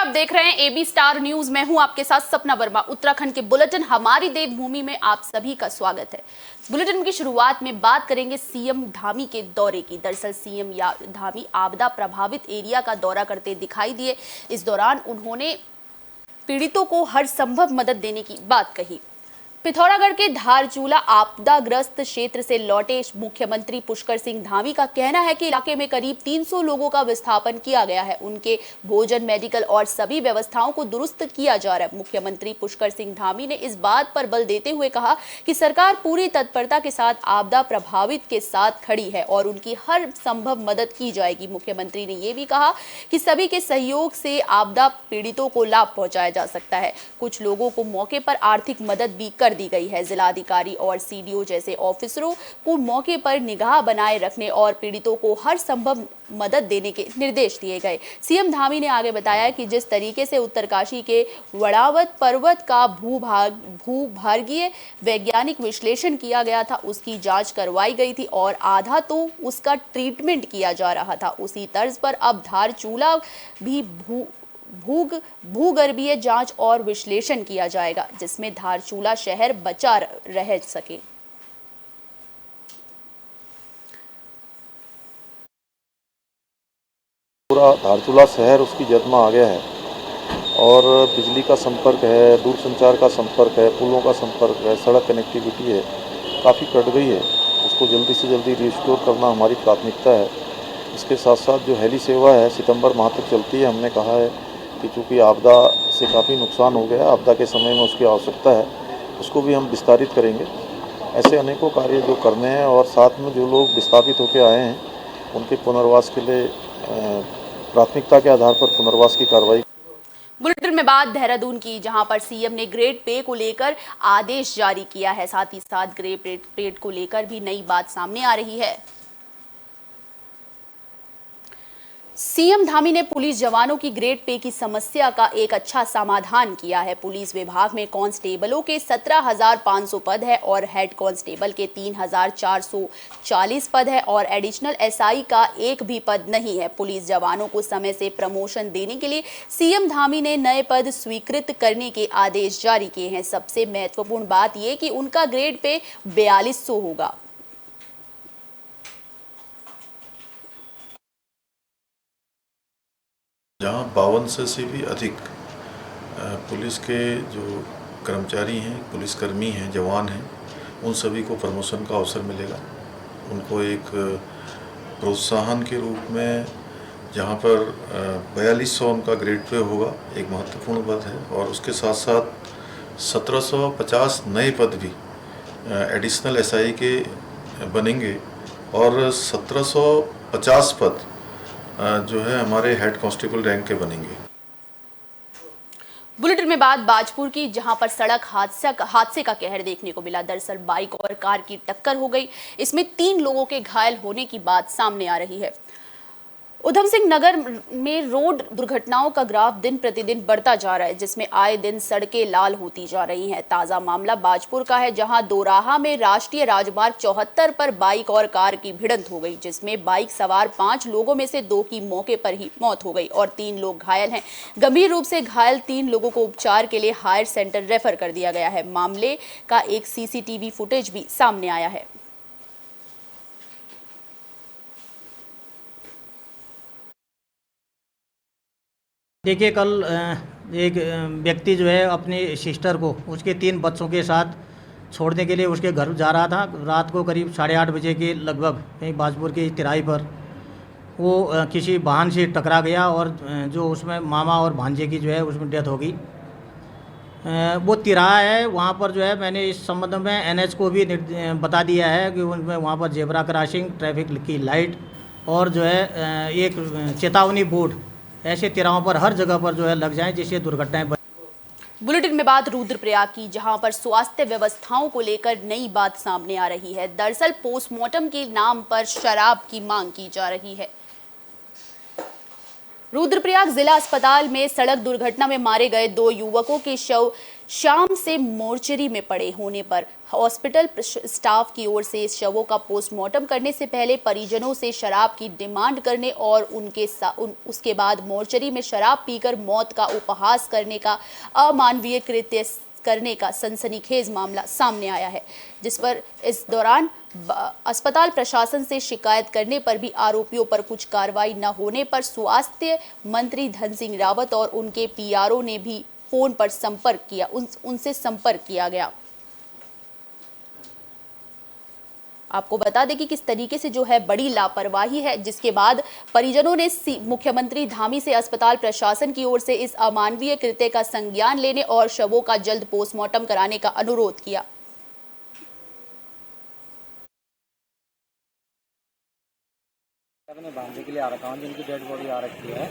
आप देख रहे हैं एबी स्टार न्यूज। मैं हूं आपके साथ सपना वर्मा। उत्तराखंड के बुलेटिन हमारी देवभूमि में आप सभी का स्वागत है। बुलेटिन की शुरुआत में बात करेंगे सीएम धामी के दौरे की। दरअसल सीएम धामी आपदा प्रभावित एरिया का दौरा करते दिखाई दिए। इस दौरान उन्होंने पीड़ितों को हर संभव मदद देने की बात कही। पिथौरागढ़ के धारचूला आपदाग्रस्त क्षेत्र से लौटे मुख्यमंत्री पुष्कर सिंह धामी का कहना है कि इलाके में करीब 300 लोगों का विस्थापन किया गया है। उनके भोजन, मेडिकल और सभी व्यवस्थाओं को दुरुस्त किया जा रहा है। मुख्यमंत्री पुष्कर सिंह धामी ने इस बात पर बल देते हुए कहा कि सरकार पूरी तत्परता के साथ आपदा प्रभावित के साथ खड़ी है और उनकी हर संभव मदद की जाएगी। मुख्यमंत्री ने यह भी कहा कि सभी के सहयोग से आपदा पीड़ितों को लाभ पहुंचाया जा सकता है। कुछ लोगों को मौके पर आर्थिक मदद भी कर दी गई है। जिलाधिकारी और सीडीओ जैसे ऑफिसरों को मौके पर निगाह बनाए रखने और पीड़ितों को हर संभव मदद देने के निर्देश दिए गए। सीएम धामी ने आगे बताया कि जिस तरीके से उत्तरकाशी के वड़ावत पर्वत का भूभार्गीय वैज्ञानिक विश्लेषण किया गया था, उसकी जांच करवाई गई थी और आधा तो उसका ट्रीटमेंट किया जा रहा था। उसी तर्ज पर अब धारचूला भी भूगर्भीय जांच और विश्लेषण किया जाएगा, जिसमें धारचूला शहर बचा रह सके। पूरा धारचूला शहर उसकी जद में आ गया है और बिजली का संपर्क है, दूरसंचार का संपर्क है, पुलों का संपर्क है, सड़क कनेक्टिविटी है, काफ़ी कट गई है। उसको जल्दी से जल्दी रिस्टोर करना हमारी प्राथमिकता है। इसके साथ साथ जो हेली सेवा है सितंबर माह तक चलती है। हमने कहा है कि चूँकि आपदा से काफ़ी नुकसान हो गया, आपदा के समय में उसकी आवश्यकता है, उसको भी हम विस्तारित करेंगे। ऐसे अनेकों कार्य जो करने हैं और साथ में जो लोग विस्थापित होकर आए हैं उनके पुनर्वास के लिए प्राथमिकता के आधार पर पुनर्वास की कार्रवाई। बुलेटिन में बात देहरादून की, जहां पर सीएम ने ग्रेड पे को लेकर आदेश जारी किया है। साथ ही साथ ग्रेड पे को लेकर भी नई बात सामने आ रही है। सीएम धामी ने पुलिस जवानों की ग्रेड पे की समस्या का एक अच्छा समाधान किया है। पुलिस विभाग में कांस्टेबलों के 17,500 पद है और हेड कांस्टेबल के 3,440 पद है और एडिशनल एसआई का एक भी पद नहीं है। पुलिस जवानों को समय से प्रमोशन देने के लिए सीएम धामी ने नए पद स्वीकृत करने के आदेश जारी किए हैं। सबसे महत्वपूर्ण बात यह कि उनका ग्रेड पे 4200 होगा। जहाँ 5200 से भी अधिक पुलिस के जो कर्मचारी हैं, पुलिसकर्मी हैं, जवान हैं, उन सभी को प्रमोशन का अवसर मिलेगा। उनको एक प्रोत्साहन के रूप में जहाँ पर 4200 उनका ग्रेड पे होगा, एक महत्वपूर्ण पद है। और उसके साथ साथ 1750 नए पद भी एडिशनल एसआई के बनेंगे और 1750 पद जो है हमारे हेड कांस्टेबल रैंक के बनेंगे। बुलेटिन में बात बाजपुर की, जहां पर सड़क हादसे का कहर देखने को मिला। दरअसल बाइक और कार की टक्कर हो गई। इसमें 3 लोगों के घायल होने की बात सामने आ रही है। उधम सिंह नगर में रोड दुर्घटनाओं का ग्राफ दिन प्रतिदिन बढ़ता जा रहा है, जिसमें आए दिन सड़कें लाल होती जा रही हैं। ताजा मामला बाजपुर का है, जहां दोराहा में राष्ट्रीय राजमार्ग 74 पर बाइक और कार की भिड़ंत हो गई, जिसमें बाइक सवार 5 लोगों में से 2 की मौके पर ही मौत हो गई और 3 लोग घायल हैं। गंभीर रूप से घायल 3 लोगों को उपचार के लिए हायर सेंटर रेफर कर दिया गया है। मामले का एक सीसीटीवी फुटेज भी सामने आया है। देखिए, कल एक व्यक्ति जो है अपनी सिस्टर को उसके 3 बच्चों के साथ छोड़ने के लिए उसके घर जा रहा था। रात को करीब 8:30 बजे के लगभग कहीं बाजपुर की तिराई पर वो किसी वाहन से टकरा गया और जो उसमें मामा और भांजे की जो है उसमें डेथ हो गई। वो तिराहा है, वहाँ पर जो है मैंने इस संबंध में एनएच को भी बता दिया है कि उनमें वहाँ पर जेब्रा क्रॉसिंग, ट्रैफिक की लाइट और जो है एक चेतावनी बोर्ड ऐसे तिराहों पर हर जगह पर जो है लग जाएं, जिससे दुर्घटनाएं। बुलेटिन में बात रुद्रप्रयाग की, जहां पर स्वास्थ्य व्यवस्थाओं को लेकर नई बात सामने आ रही है। दरअसल पोस्टमार्टम के नाम पर शराब की मांग की जा रही है। रुद्रप्रयाग जिला अस्पताल में सड़क दुर्घटना में मारे गए 2 युवकों के शव शाम से मोर्चरी में पड़े होने पर हॉस्पिटल स्टाफ की ओर से इस शवों का पोस्टमार्टम करने से पहले परिजनों से शराब की डिमांड करने और उसके बाद मोर्चरी में शराब पीकर मौत का उपहास करने का अमानवीय कृत्य करने का सनसनीखेज मामला सामने आया है, जिस पर इस दौरान अस्पताल प्रशासन से शिकायत करने पर भी आरोपियों पर कुछ कार्रवाई न होने पर स्वास्थ्य मंत्री धन सिंह रावत और उनके पीआरओ ने भी फोन पर संपर्क किया, उनसे संपर्क किया गया। आपको बता दें कि किस तरीके से जो है बड़ी लापरवाही है, जिसके बाद परिजनों ने मुख्यमंत्री धामी से अस्पताल प्रशासन की ओर से इस अमानवीय कृत्य का संज्ञान लेने और शवों का जल्द पोस्टमार्टम कराने का अनुरोध किया। अपने भांजे के लिए आ रखा हूँ, जिनकी डेड बॉडी आ रखी है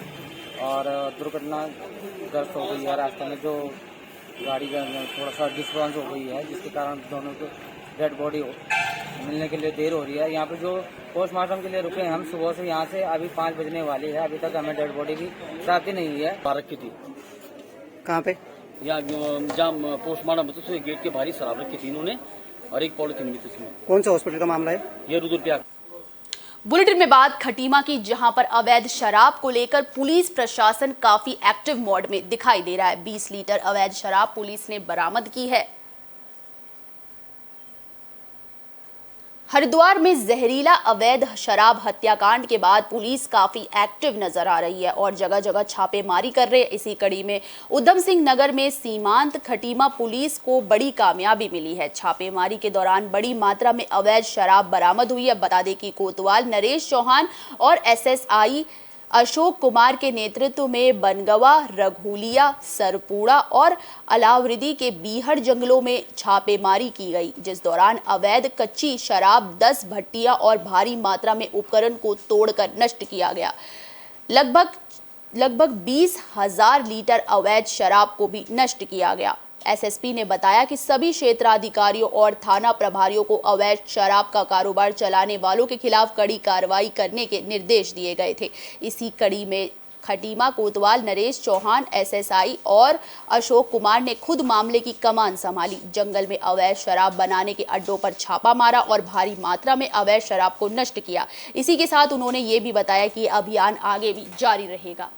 और दुर्घटना ग्रस्त हो गई है। रास्ते में जो गाड़ी का थोड़ा सा डिस्टर्बेंस हो गई है, जिसके कारण दोनों को डेड बॉडी मिलने के लिए देर हो रही है। यहाँ पे जो पोस्टमार्टम के लिए रुके हैं हम सुबह से, यहाँ से अभी 5 बजने वाली है, अभी तक हमें डेड बॉडी की प्राप्ति नहीं हुई है। रखी थी कहाँ पे? यहाँ जहाँ पोस्टमार्टम होता है गेट के बाहर शराब रखी थी इन्होंने और एक पॉलिथीन भी थी इसमें। कौन सा हॉस्पिटल का मामला है? ये रुद्रप्रयाग। बुलेटिन में बात खटीमा की, जहां पर अवैध शराब को लेकर पुलिस प्रशासन काफी एक्टिव मोड में दिखाई दे रहा है। 20 लीटर अवैध शराब पुलिस ने बरामद की है। हरिद्वार में जहरीला अवैध शराब हत्याकांड के बाद पुलिस काफी एक्टिव नजर आ रही है और जगह जगह छापेमारी कर रहे हैं। इसी कड़ी में उधम सिंह नगर में सीमांत खटीमा पुलिस को बड़ी कामयाबी मिली है। छापेमारी के दौरान बड़ी मात्रा में अवैध शराब बरामद हुई है। बता दें कि कोतवाल नरेश चौहान और एसएसआई अशोक कुमार के नेतृत्व में बनगवा, रघुलिया, सरपूड़ा और अलावृदी के बीहड़ जंगलों में छापेमारी की गई, जिस दौरान अवैध कच्ची शराब 10 भट्टियां और भारी मात्रा में उपकरण को तोड़कर नष्ट किया गया। लगभग 20,000 लीटर अवैध शराब को भी नष्ट किया गया। एसएसपी ने बताया कि सभी क्षेत्राधिकारियों और थाना प्रभारियों को अवैध शराब का कारोबार चलाने वालों के खिलाफ कड़ी कार्रवाई करने के निर्देश दिए गए थे। इसी कड़ी में खटीमा कोतवाल नरेश चौहान, एसएसआई और अशोक कुमार ने खुद मामले की कमान संभाली। जंगल में अवैध शराब बनाने के अड्डों पर छापा मारा और भारी मात्रा में अवैध शराब को नष्ट किया। इसी के साथ उन्होंने ये भी बताया कि अभियान आगे भी जारी रहेगा।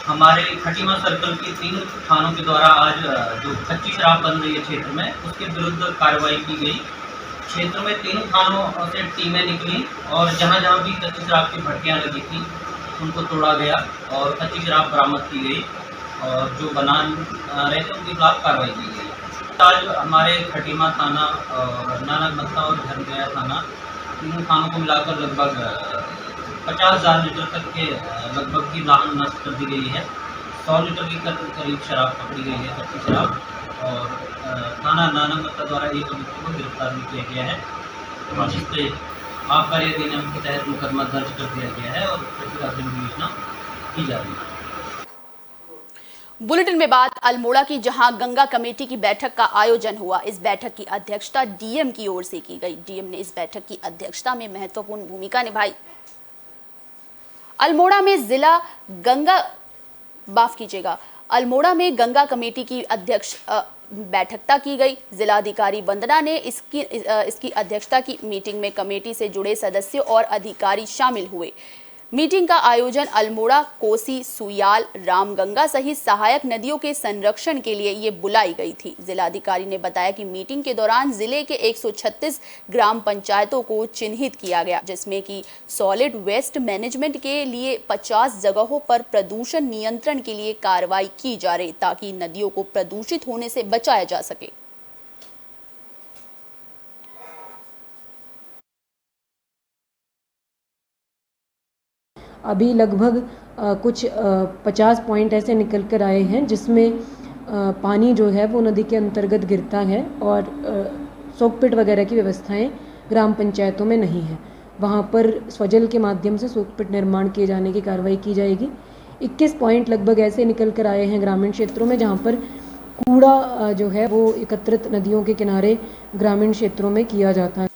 हमारे खटीमा सर्कल के 3 थानों के द्वारा आज जो कच्ची शराब बन रही है क्षेत्र में, उसके विरुद्ध कार्रवाई की गई। क्षेत्र में 3 थानों से टीमें निकली और जहां जहां भी कच्ची शराब की भट्टियां लगी थी उनको तोड़ा गया और कच्ची शराब बरामद की गई और जो बना रहे थे उनके खिलाफ कार्रवाई की गई। आज हमारे खटीमा थाना और नानकमत्ता और धनगया थाना, 3 थानों को मिलाकर लगभग 50,000 लीटर तक के लगभग की लाहन नष्ट कर दी गई है। 100 लीटर की करीब शराब पकड़ी गई है, कच्ची शराब। और थाना नानकमत्ता द्वारा एक अभियुक्त को गिरफ्तार भी किया गया है, जिस पे आबकारी अधिनियम के तहत मुकदमा दर्ज कर दिया गया है और प्रतिकात्मक विवेचना की जा रही है। बुलेटिन में बात अल्मोड़ा की, जहां गंगा कमेटी की बैठक का आयोजन हुआ। इस बैठक की अध्यक्षता डीएम की ओर से की गई। डीएम ने इस बैठक की अध्यक्षता में महत्वपूर्ण भूमिका निभाई। अल्मोड़ा में गंगा कमेटी की बैठकता की गई। जिलाधिकारी वंदना ने इसकी अध्यक्षता की। मीटिंग में कमेटी से जुड़े सदस्य और अधिकारी शामिल हुए। मीटिंग का आयोजन अल्मोड़ा, कोसी, सुयाल, रामगंगा सहित सहायक नदियों के संरक्षण के लिए ये बुलाई गई थी। जिलाधिकारी ने बताया कि मीटिंग के दौरान जिले के 136 ग्राम पंचायतों को चिन्हित किया गया, जिसमें कि सॉलिड वेस्ट मैनेजमेंट के लिए 50 जगहों पर प्रदूषण नियंत्रण के लिए कार्रवाई की जा रही, ताकि नदियों को प्रदूषित होने से बचाया जा सके। अभी लगभग कुछ 50 पॉइंट ऐसे निकल कर आए हैं जिसमें पानी जो है वो नदी के अंतर्गत गिरता है और सोकपिट वगैरह की व्यवस्थाएं ग्राम पंचायतों में नहीं है। वहाँ पर स्वजल के माध्यम से सोकपिट निर्माण किए जाने की कार्रवाई की जाएगी। 21 पॉइंट लगभग ऐसे निकल कर आए हैं ग्रामीण क्षेत्रों में, जहाँ पर कूड़ा जो है वो एकत्रित नदियों के किनारे ग्रामीण क्षेत्रों में किया जाता है।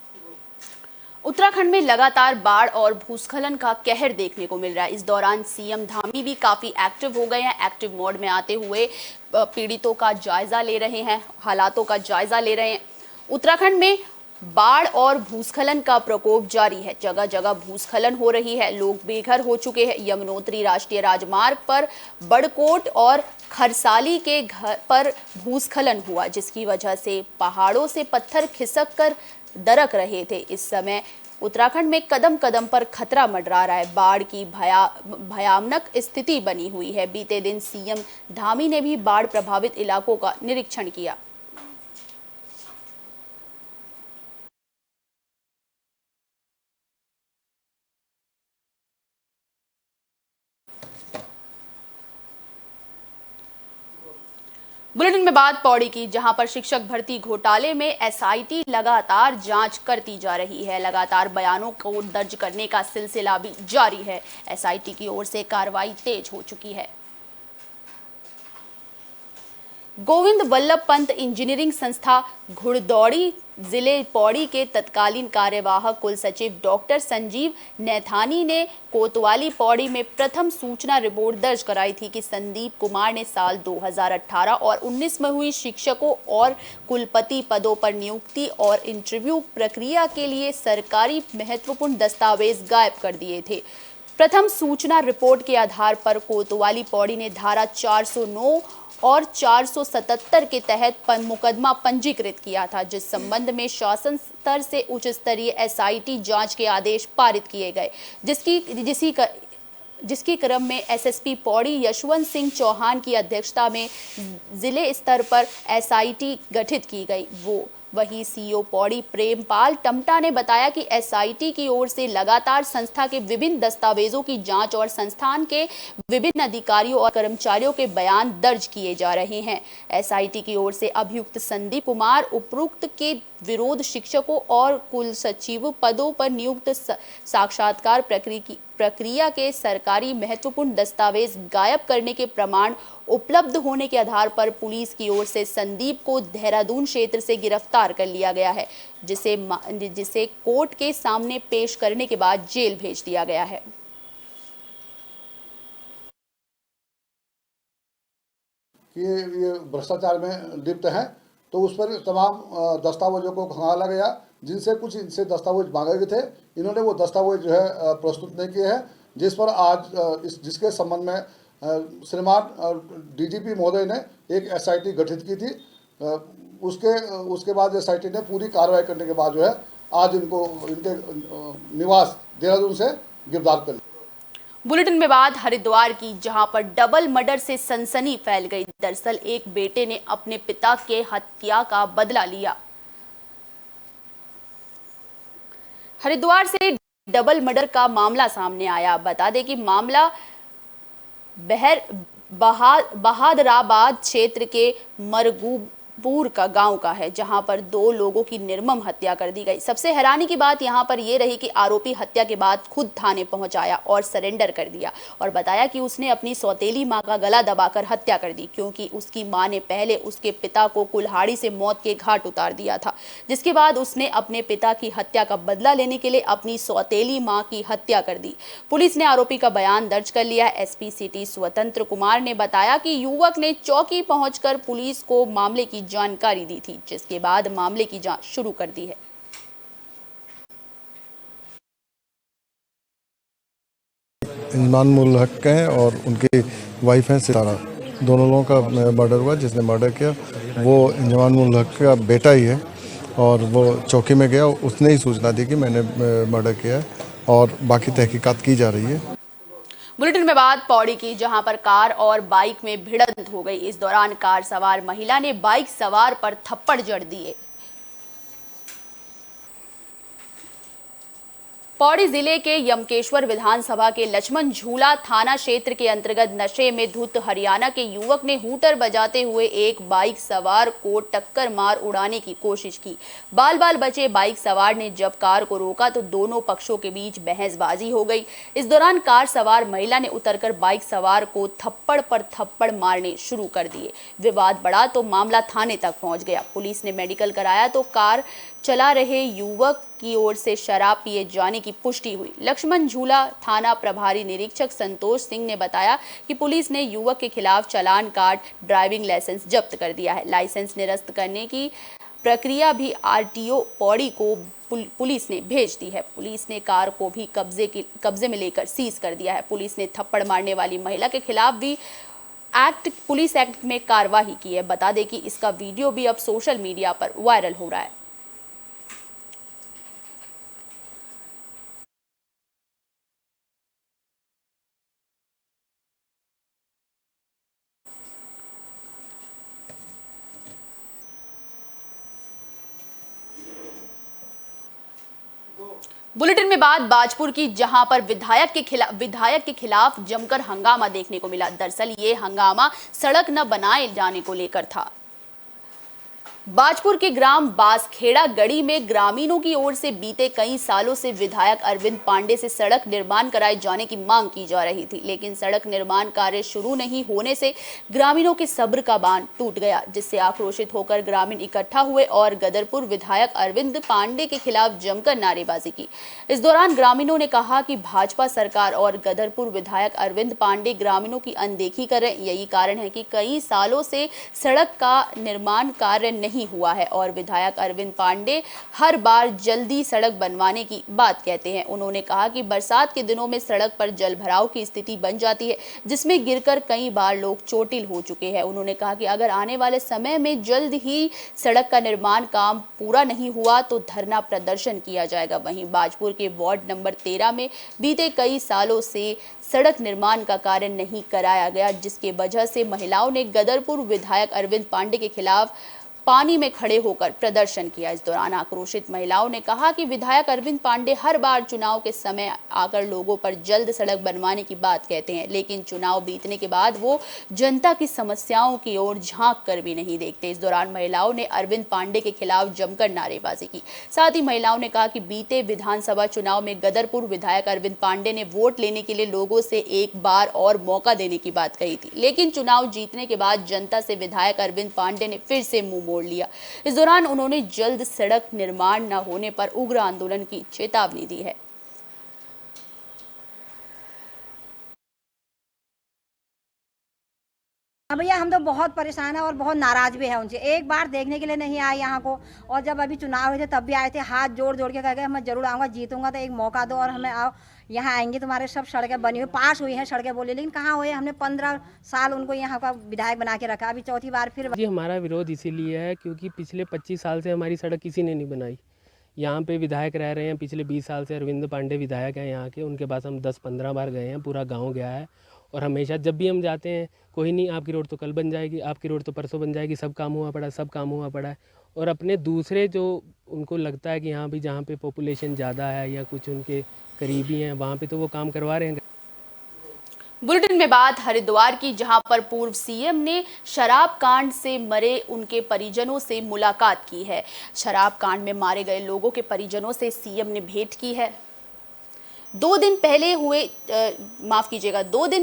उत्तराखंड में लगातार बाढ़ और भूस्खलन का कहर देखने को मिल रहा है। इस दौरान सीएम धामी भी काफी एक्टिव हो गए हैं। एक्टिव मोड में आते हुए पीड़ितों का जायजा ले रहे हैं, हालातों का जायजा ले रहे हैं। उत्तराखंड में बाढ़ और भूस्खलन का प्रकोप जारी है। जगह जगह भूस्खलन हो रही है, लोग बेघर हो चुके हैं। यमुनोत्री राष्ट्रीय राजमार्ग पर बड़कोट और खरसाली के घर पर भूस्खलन हुआ, जिसकी वजह से पहाड़ों से पत्थर खिसक कर दरक रहे थे। इस समय उत्तराखंड में कदम कदम पर खतरा मंडरा रहा है। बाढ़ की भयानक स्थिति बनी हुई है। बीते दिन सीएम धामी ने भी बाढ़ प्रभावित इलाकों का निरीक्षण किया। बुलेटिन में बात पौड़ी की, जहां पर शिक्षक भर्ती घोटाले में एसआईटी लगातार जांच करती जा रही है। लगातार बयानों को दर्ज करने का सिलसिला भी जारी है। एसआईटी की ओर से कार्रवाई तेज हो चुकी है। गोविंद वल्लभ पंत इंजीनियरिंग संस्था घुड़दौड़ी जिले पौड़ी के तत्कालीन कार्यवाहक कुल सचिव डॉक्टर संजीव नैथानी ने कोतवाली पौड़ी में प्रथम सूचना रिपोर्ट दर्ज कराई थी कि संदीप कुमार ने साल 2018 और 19 में हुई शिक्षकों और कुलपति पदों पर नियुक्ति और इंटरव्यू प्रक्रिया के लिए सरकारी महत्वपूर्ण दस्तावेज गायब कर दिए थे। प्रथम सूचना रिपोर्ट के आधार पर कोतवाली पौड़ी ने धारा 409 और 477 के तहत मुकदमा पंजीकृत किया था, जिस संबंध में शासन स्तर से उच्च स्तरीय एसआईटी जांच के आदेश पारित किए गए, जिसकी क्रम में एसएसपी पौड़ी यशवंत सिंह चौहान की अध्यक्षता में जिले स्तर पर एसआईटी गठित की गई। वहीं सीओ पौड़ी प्रेमपाल टमटा ने बताया कि एसआईटी की ओर से लगातार संस्था के विभिन्न दस्तावेजों की जांच और संस्थान के विभिन्न अधिकारियों और कर्मचारियों के बयान दर्ज किए जा रहे हैं। एसआईटी की ओर से अभियुक्त संदीप कुमार उपरोक्त के विरोध शिक्षकों और कुल सचिव पदों पर नियुक्त साक्षात्कार प्रक्रिया के सरकारी महत्वपूर्ण दस्तावेज गायब करने के प्रमाण उपलब्ध होने के आधार पर पुलिस की ओर से संदीप को देहरादून क्षेत्र से गिरफ्तार कर लिया गया है, जिसे कोर्ट के सामने पेश करने के बाद जेल भेज दिया गया है। कि ये भ्रष्टाचार में लिप्त हैं, तो उस पर तमाम दस्तावेजों को खंगाला गया, जिनसे कुछ इनसे दस्तावेज मांगे गए थे। इन्होंने वो दस्तावेज जो है प्रस्तुत नहीं किए हैं, जिस पर आज जिसके संबंध में श्रीमान डीजीपी महोदय ने एक एसआईटी गठित की थी। उसके बाद एसआईटी ने पूरी कार्रवाई करने के बाद जो है आज इनको इनके निवास देहरादून से गिरफ्तार कर लिया। बुलेटिन में बात हरिद्वार की, जहां पर डबल मर्डर से सनसनी फैल गई। दरअसल एक बेटे ने अपने पिता के हत्या का बदला लिया। हरिद्वार से डबल मर्डर का मामला सामने आया। बता दें कि मामला बहादराबाद क्षेत्र के मरगूपुर का गांव का है, जहां पर 2 लोगों की निर्मम हत्या कर दी गई। सबसे हैरानी की बात यहां पर यह रही कि आरोपी हत्या के बाद खुद थाने पहुंच आया और सरेंडर कर दिया और बताया कि उसने अपनी सौतेली मां का गला दबाकर हत्या कर दी, क्योंकि उसकी मां ने पहले उसके पिता को कुल्हाड़ी से मौत के घाट उतार दिया था, जिसके बाद उसने अपने पिता की हत्या का बदला लेने के लिए अपनी सौतेली मां की हत्या कर दी। पुलिस ने आरोपी का बयान दर्ज कर लिया। एसपी सिटी स्वतंत्र कुमार ने बताया कि युवक ने चौकी पहुंचकर पुलिस को मामले की जानकारी दी थी, जिसके बाद मामले की जांच शुरू कर दी है। इंजमान उल हक हैं और उनकी वाइफ हैं सितारा। दोनों लोगों का मर्डर हुआ। जिसने मर्डर किया वो इंजमान उल हक का बेटा ही है और वो चौकी में गया, उसने ही सूचना दी कि मैंने मर्डर किया है और बाकी तहकीकात की जा रही है। बुलेटिन में बात पौड़ी की, जहां पर कार और बाइक में भिड़ंत हो गई। इस दौरान कार सवार महिला ने बाइक सवार पर थप्पड़ जड़ दिए। पौड़ी जिले के यमकेश्वर विधानसभा के लक्ष्मण झूला थाना क्षेत्र के अंतर्गत नशे में धुत हरियाणा के युवक ने हूटर बजाते हुए एक बाइक सवार को टक्कर मार उड़ाने की कोशिश की। बाल बाल बचे बाइक सवार ने जब कार को रोका तो दोनों पक्षों के बीच बहसबाजी हो गई। इस दौरान कार सवार महिला ने उतरकर बाइक सवार को थप्पड़ पर थप्पड़ मारने शुरू कर दिए। विवाद बढ़ा तो मामला थाने तक पहुंच गया। पुलिस ने मेडिकल कराया तो कार चला रहे युवक की ओर से शराब पिए जाने की पुष्टि हुई। लक्ष्मण झूला थाना प्रभारी निरीक्षक संतोष सिंह ने बताया कि पुलिस ने युवक के खिलाफ चालान काट ड्राइविंग लाइसेंस जब्त कर दिया है। लाइसेंस निरस्त करने की प्रक्रिया भी आरटीओ पौड़ी को पुलिस ने भेज दी है। पुलिस ने कार को भी कब्जे में लेकर सीज कर दिया है। पुलिस ने थप्पड़ मारने वाली महिला के खिलाफ भी पुलिस एक्ट में कार्रवाई की है। बता दें कि इसका वीडियो भी अब सोशल मीडिया पर वायरल हो रहा है। बुलेटिन में बात बाजपुर की, जहां पर विधायक के खिलाफ जमकर हंगामा देखने को मिला। दरअसल ये हंगामा सड़क न बनाए जाने को लेकर था। बाजपुर के ग्राम बासखेड़ा गढ़ी में ग्रामीणों की ओर से बीते कई सालों से विधायक अरविंद पांडे से सड़क निर्माण कराए जाने की मांग की जा रही थी, लेकिन सड़क निर्माण कार्य शुरू नहीं होने से ग्रामीणों के सब्र का बांध टूट गया, जिससे आक्रोशित होकर ग्रामीण इकट्ठा हुए और गदरपुर विधायक अरविंद पांडे के खिलाफ जमकर नारेबाजी की। इस दौरान ग्रामीणों ने कहा कि भाजपा सरकार और गदरपुर विधायक अरविंद पांडे ग्रामीणों की अनदेखी कर रहे। यही कारण है कि कई सालों से सड़क का निर्माण कार्य नहीं हुआ है और विधायक अरविंद पांडे हर बार जल्दी सड़क बनवाने की बात कहते हैं। उन्होंने कहा कि बरसात के दिनों में सड़क पर जल भराव की स्थिति बन जाती है, जिसमें गिरकर कई बार लोग चोटिल हो चुके हैं। उन्होंने कहा कि अगर आने वाले समय में जल्द ही सड़क का निर्माण काम पूरा नहीं हुआ तो धरना प्रदर्शन किया जाएगा। वहीं बाजपुर के वार्ड नंबर 13 में बीते कई सालों से सड़क निर्माण का कार्य नहीं कराया गया, जिसके वजह से महिलाओं ने गदरपुर विधायक अरविंद पांडे के खिलाफ पानी में खड़े होकर प्रदर्शन किया। इस दौरान आक्रोशित महिलाओं ने कहा कि विधायक अरविंद पांडे हर बार चुनाव के समय आकर लोगों पर जल्द सड़क बनवाने की बात कहते हैं, लेकिन चुनाव बीतने के बाद वो जनता की समस्याओं की ओर झांक कर भी नहीं देखते। इस दौरान महिलाओं ने अरविंद पांडे के खिलाफ जमकर नारेबाजी की। साथ ही महिलाओं ने कहा कि बीते विधानसभा चुनाव में गदरपुर विधायक अरविंद पांडे ने वोट लेने के लिए लोगों से एक बार और मौका देने की बात कही थी, लेकिन चुनाव जीतने के बाद जनता से विधायक अरविंद पांडे ने फिर से मुंह मोड़ लिया। इस दौरान उन्होंने जल्द सड़क निर्माण न होने पर उग्र आंदोलन की चेतावनी दी है। भैया हम तो बहुत परेशान है और बहुत नाराज भी है उनसे। एक बार देखने के लिए नहीं आए यहाँ को, और जब अभी चुनाव हुए थे तब भी आए थे, हाथ जोड़ जोड़ के कह गए मैं जरूर आऊँगा, जीतूंगा तो एक मौका दो और हमें आओ, यहाँ आएंगे, तुम्हारे सब सड़कें बनी हुई पास हुई हैं सड़कें बोले, लेकिन कहाँ हुए। हमने 15 साल उनको यहाँ का विधायक बना के रखा, अभी चौथी बार फिर। जी हमारा विरोध इसीलिए है क्योंकि पिछले 25 साल से हमारी सड़क किसी ने नहीं बनाई। यहाँ पे विधायक रह रहे हैं, पिछले 20 साल से अरविंद पांडे विधायक हैं यहाँ के, उनके पास हम 10-15 बार गए हैं, पूरा गाँव गया है और हमेशा जब भी हम जाते हैं कोई नहीं, आपकी रोड तो कल बन जाएगी, आपकी रोड तो परसों बन जाएगी, सब काम हुआ पड़ा है, सब काम हुआ पड़ा है। और अपने दूसरे जो उनको लगता है कि यहाँ भी जहाँ पे पॉपुलेशन ज़्यादा है या कुछ उनके करीबी हैं वहाँ पे तो वो काम करवा रहे हैं। बुलेटिन में बात हरिद्वार की, जहां पर पूर्व सीएम ने शराब कांड से मरे उनके परिजनों से मुलाकात की है। शराब कांड में मारे गए लोगों के परिजनों से सीएम ने भेंट की है। 2 दिन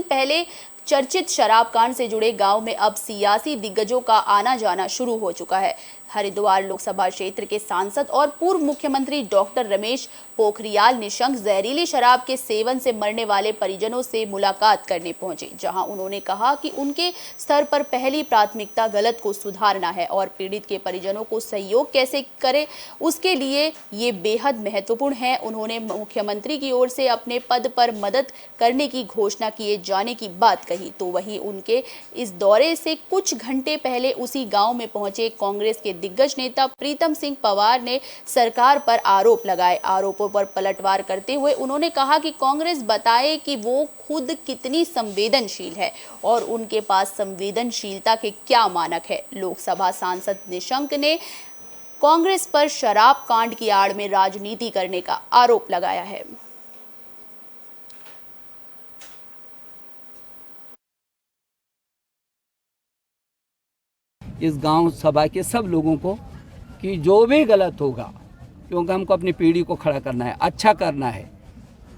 पहले चर्चित शराब कांड से जुड़े गांव में अब सियासी दिग्गजों का आना जाना शुरू हो चुका है। हरिद्वार लोकसभा क्षेत्र के सांसद और पूर्व मुख्यमंत्री डॉक्टर रमेश पोखरियाल निशंक जहरीली शराब के सेवन से मरने वाले परिजनों से मुलाकात करने पहुंचे, जहां उन्होंने कहा कि उनके स्तर पर पहली प्राथमिकता गलत को सुधारना है और पीड़ित के परिजनों को सहयोग कैसे करे उसके लिए ये बेहद महत्वपूर्ण है। उन्होंने मुख्यमंत्री की ओर से अपने पद पर मदद करने की घोषणा किए जाने की बात कही। तो वहीं उनके इस दौरे से कुछ घंटे पहले उसी गाँव में पहुंचे कांग्रेस के दिग्गज नेता प्रीतम सिंह पवार ने सरकार पर आरोप लगाए। आरोपों पर पलटवार करते हुए उन्होंने कहा कि कांग्रेस बताए कि वो खुद कितनी संवेदनशील है और उनके पास संवेदनशीलता के क्या मानक है। लोकसभा सांसद निशंक ने कांग्रेस पर शराब कांड की आड़ में राजनीति करने का आरोप लगाया है। इस गांव सभा के सब लोगों को कि जो भी गलत होगा, क्योंकि हमको अपनी पीढ़ी को खड़ा करना है, अच्छा करना है,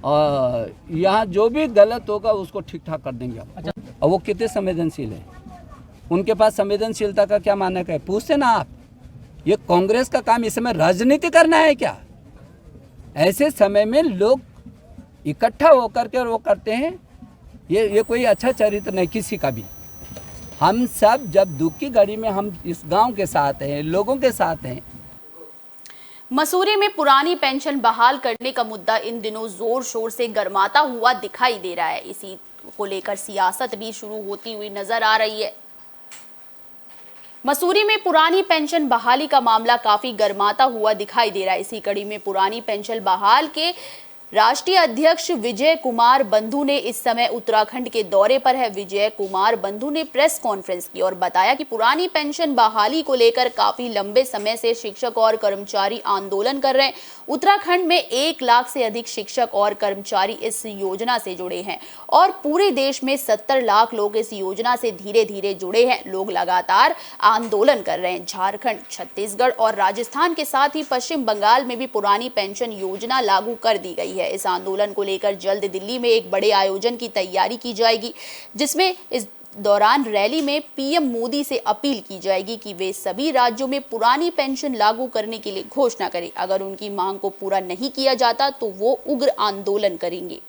और यहाँ जो भी गलत होगा उसको ठीक ठाक कर देंगे हम। और वो कितने संवेदनशील है, उनके पास संवेदनशीलता का क्या मानक है, पूछते ना आप। ये कांग्रेस का काम इस समय राजनीति करना है क्या? ऐसे समय में लोग इकट्ठा होकर के वो करते हैं, ये कोई अच्छा चरित्र नहीं किसी का भी। हम सब जब दुख की घड़ी में हम इस गांव के साथ हैं, लोगों के साथ हैं। मसूरी में पुरानी पेंशन बहाल करने का मुद्दा इन दिनों जोर शोर से गर्माता हुआ दिखाई दे रहा है। इसी को लेकर सियासत भी शुरू होती हुई नजर आ रही है। मसूरी में पुरानी पेंशन बहाली का मामला काफी गर्माता हुआ दिखाई दे रहा है। इसी कड़ी में पुरानी पेंशन बहाल के राष्ट्रीय अध्यक्ष विजय कुमार बंधु ने इस समय उत्तराखंड के दौरे पर है। विजय कुमार बंधु ने प्रेस कॉन्फ्रेंस की और बताया कि पुरानी पेंशन बहाली को लेकर काफी लंबे समय से शिक्षक और कर्मचारी आंदोलन कर रहे हैं। उत्तराखंड में 1 लाख से अधिक शिक्षक और कर्मचारी इस योजना से जुड़े हैं और पूरे देश में 70 लाख लोग इस योजना से धीरे धीरे जुड़े हैं। लोग लगातार आंदोलन कर रहे हैं। झारखंड, छत्तीसगढ़ और राजस्थान के साथ ही पश्चिम बंगाल में भी पुरानी पेंशन योजना लागू कर दी गई है। इस आंदोलन को लेकर जल्द दिल्ली में एक बड़े आयोजन की तैयारी की जाएगी, जिसमें इस दौरान रैली में पीएम मोदी से अपील की जाएगी कि वे सभी राज्यों में पुरानी पेंशन लागू करने के लिए घोषणा करें। अगर उनकी मांग को पूरा नहीं किया जाता तो वो उग्र आंदोलन करेंगे।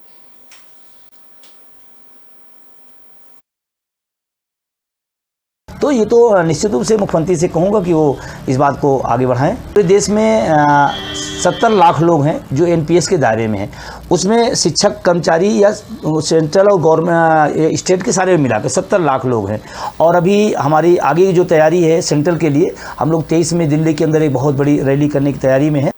तो ये तो निश्चित रूप से मुख्यमंत्री से कहूँगा कि वो इस बात को आगे बढ़ाएं। पूरे देश में 70 लाख लोग हैं जो एनपीएस के दायरे में हैं। उसमें शिक्षक, कर्मचारी या सेंट्रल और गवर्नमेंट स्टेट के सारे मिला के 70 लाख लोग हैं। और अभी हमारी आगे की जो तैयारी है सेंट्रल के लिए, हम लोग 23 में दिल्ली के अंदर एक बहुत बड़ी रैली करने की तैयारी में है।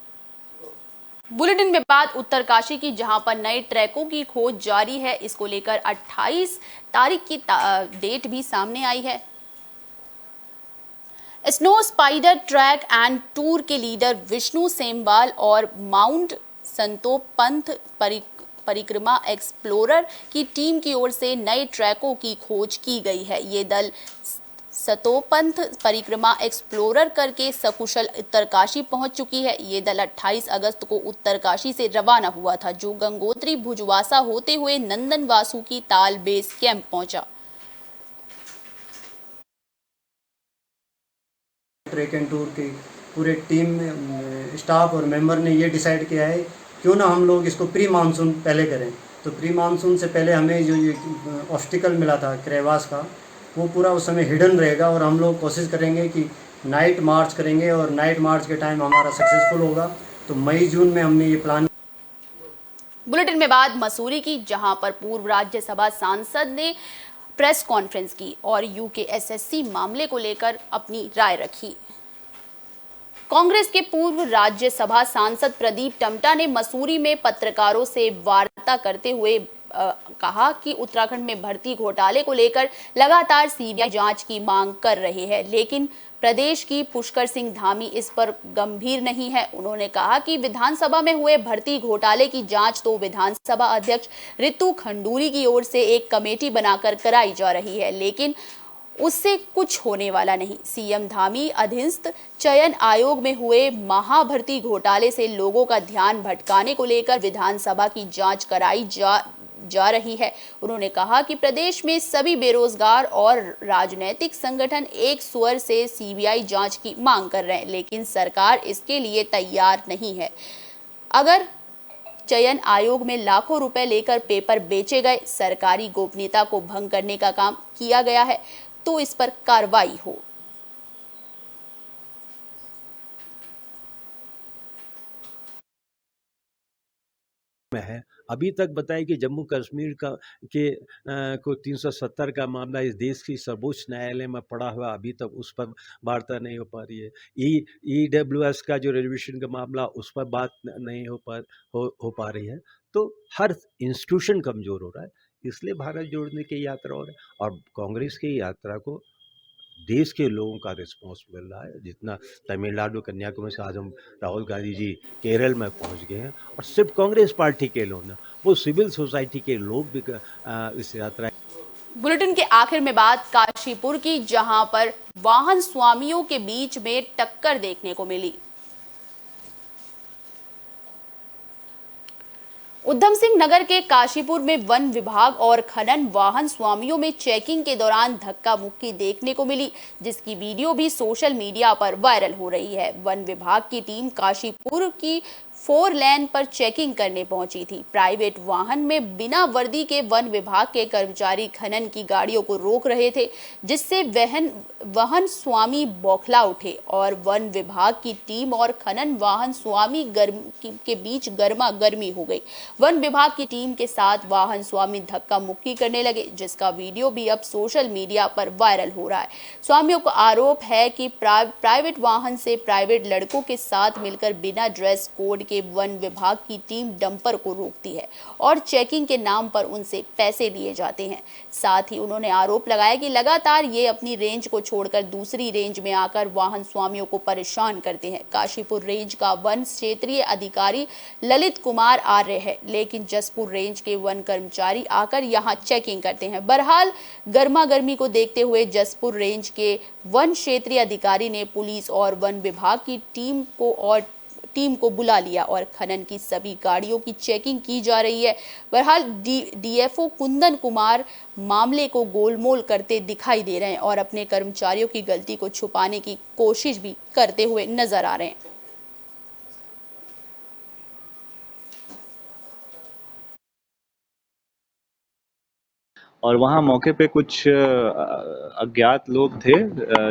बुलेटिन में बात उत्तरकाशी की, जहां पर नए ट्रैकों की खोज जारी है। इसको लेकर 28 तारीख की डेट भी सामने आई है। Snow spider track and tour के लीडर विष्णु सेमवाल और माउंट संतोप पंथ परिक्रमा एक्सप्लोरर की टीम की ओर से नए ट्रैकों की खोज की गई है। ये दल सतोपंथ परिक्रमा एक्सप्लोरर करके सकुशल उत्तरकाशी पहुंच चुकी है। ये दल 28 अगस्त को उत्तरकाशी से रवाना हुआ था, जो गंगोत्री भुजवासा होते हुए नंदन वासुकी ताल बेस कैंप पहुंचा। ट्रैक एंड टूर की पूरे टीम स्टाफ और मेंबर ने ये डिसाइड किया है क्यों ना हम लोग इसको प्री मानसून पहले करें। तो प्री मानसून से पहले हमें जो ये ऑब्स्टिकल मिला था क्रेवास का, वो पूरा उस समय हिडन रहेगा और हम लोग कोशिश करेंगे कि नाइट मार्च करेंगे और नाइट मार्च के टाइम हमारा सक्सेसफुल होगा। तो मई जून में हमने ये प्लान। बुलेटिन में बात मसूरी की, जहां पर पूर्व राज्यसभा सांसद ने प्रेस कॉन्फ्रेंस की और यूकेएसएससी मामले को लेकर अपनी राय रखी। कांग्रेस के पूर्व राज्यसभा सांसद प्रदीप टम्टा ने मसूरी में पत्रकारों से वार्ता करते हुए कहा कि उत्तराखंड में भर्ती घोटाले को लेकर लगातार सीबीआई जांच की मांग कर रहे हैं, लेकिन प्रदेश की पुष्कर सिंह धामी इस पर गंभीर नहीं है। उन्होंने कहा कि विधानसभा में हुए भर्ती घोटाले की जांच तो विधानसभा अध्यक्ष रितु खंडूरी की ओर से एक कमेटी बनाकर कराई जा रही है, लेकिन उससे कुछ होने वाला नहीं। सीएम धामी अधीनस्थ चयन आयोग में हुए महाभर्ती घोटाले से लोगों का ध्यान भटकाने को लेकर विधानसभा की जांच कराई जा रही है। उन्होंने कहा कि प्रदेश में सभी बेरोजगार और राजनीतिक संगठन एक स्वर से सीबीआई जांच की मांग कर रहे हैं, लेकिन सरकार इसके लिए तैयार नहीं है। अगर चयन आयोग में लाखों रुपए लेकर पेपर बेचे गए, सरकारी गोपनीयता को भंग करने का काम किया गया है, तो इस पर कार्रवाई हो। है अभी तक बताया कि जम्मू कश्मीर को 370 का मामला इस देश की सर्वोच्च न्यायालय में पड़ा हुआ, अभी तक उस पर वार्ता नहीं हो पा रही है। EWS का जो रिजर्वेशन का मामला, उस पर बात नहीं हो पा रही है। तो हर इंस्टीट्यूशन कमज़ोर हो रहा है, इसलिए भारत जोड़ने की यात्रा हो रही है। और कांग्रेस की यात्रा को देश के लोगों का रिस्पॉन्स मिल रहा है। जितना तमिलनाडु, कन्याकुमारी से आज हम राहुल गांधी जी केरल में पहुंच गए हैं, और सिर्फ कांग्रेस पार्टी के लोग ना, वो सिविल सोसाइटी के लोग भी इस यात्रा। बुलेटिन के आखिर में बात काशीपुर की, जहां पर वाहन स्वामियों के बीच में टक्कर देखने को मिली। उधम सिंह नगर के काशीपुर में वन विभाग और खनन वाहन स्वामियों में चेकिंग के दौरान धक्का मुक्की देखने को मिली, जिसकी वीडियो भी सोशल मीडिया पर वायरल हो रही है। वन विभाग की टीम काशीपुर की 4 लेन पर चेकिंग करने पहुंची थी। प्राइवेट वाहन में बिना वर्दी के वन विभाग के कर्मचारी खनन की गाड़ियों को रोक रहे थे, जिससे वाहन स्वामी बौखला उठे और वन विभाग की टीम और खनन वाहन स्वामी के बीच गर्मा गर्मी हो गई। वन विभाग की टीम के साथ वाहन स्वामी धक्का मुक्की करने लगे, जिसका वीडियो भी अब सोशल मीडिया पर वायरल हो रहा है। स्वामियों को आरोप है कि प्राइवेट वाहन से प्राइवेट लड़कों के साथ मिलकर बिना ड्रेस कोड के वन विभाग की टीम डंपर को रोकती है और चेकिंग के नाम पर उनसे पैसे लिए जाते हैं। साथ ही उन्होंने आरोप लगाया कि लगातार ये अपनी रेंज को छोड़कर दूसरी रेंज में आकर वाहन स्वामियों को परेशान करते हैं। काशीपुर रेंज का वन क्षेत्रीय अधिकारी ललित कुमार आर्य है, लेकिन जसपुर रेंज के वन कर्मचारी आकर यहाँ चेकिंग करते हैं। बहरहाल गर्मा गर्मी को देखते हुए जसपुर रेंज के वन क्षेत्रीय अधिकारी ने पुलिस और वन विभाग की टीम को बुला लिया और खनन की सभी गाड़ियों की चेकिंग की जा रही है। बहरहाल डीएफओ कुंदन कुमार मामले को गोलमोल करते दिखाई दे रहे हैं और अपने कर्मचारियों की गलती को छुपाने की कोशिश भी करते हुए नजर आ रहे हैं। और वहाँ मौके पे कुछ अज्ञात लोग थे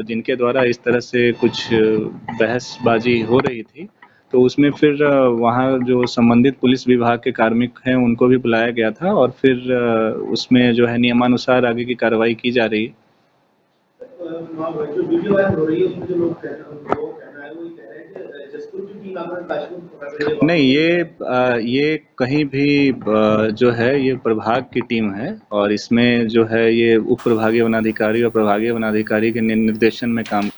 जिनके द्वारा इस तरह से कुछ बहसबाजी हो रही थी। तो उसमें फिर वहाँ जो संबंधित पुलिस विभाग के कार्मिक हैं उनको भी बुलाया गया था और फिर उसमें जो है नियमानुसार आगे की कार्रवाई की जा रही है। नहीं, ये कहीं भी जो है ये प्रभाग की टीम है और इसमें जो है ये उप प्रभागीय वनाधिकारी और प्रभागीय वनाधिकारी के निर्देशन में काम।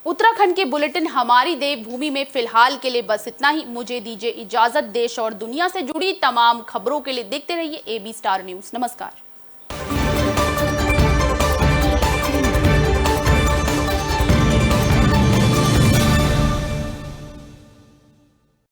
उत्तराखंड के बुलेटिन हमारी देवभूमि में फिलहाल के लिए बस इतना ही। मुझे दीजिए इजाजत। देश और दुनिया से जुड़ी तमाम खबरों के लिए देखते रहिए AB स्टार न्यूज़। नमस्कार।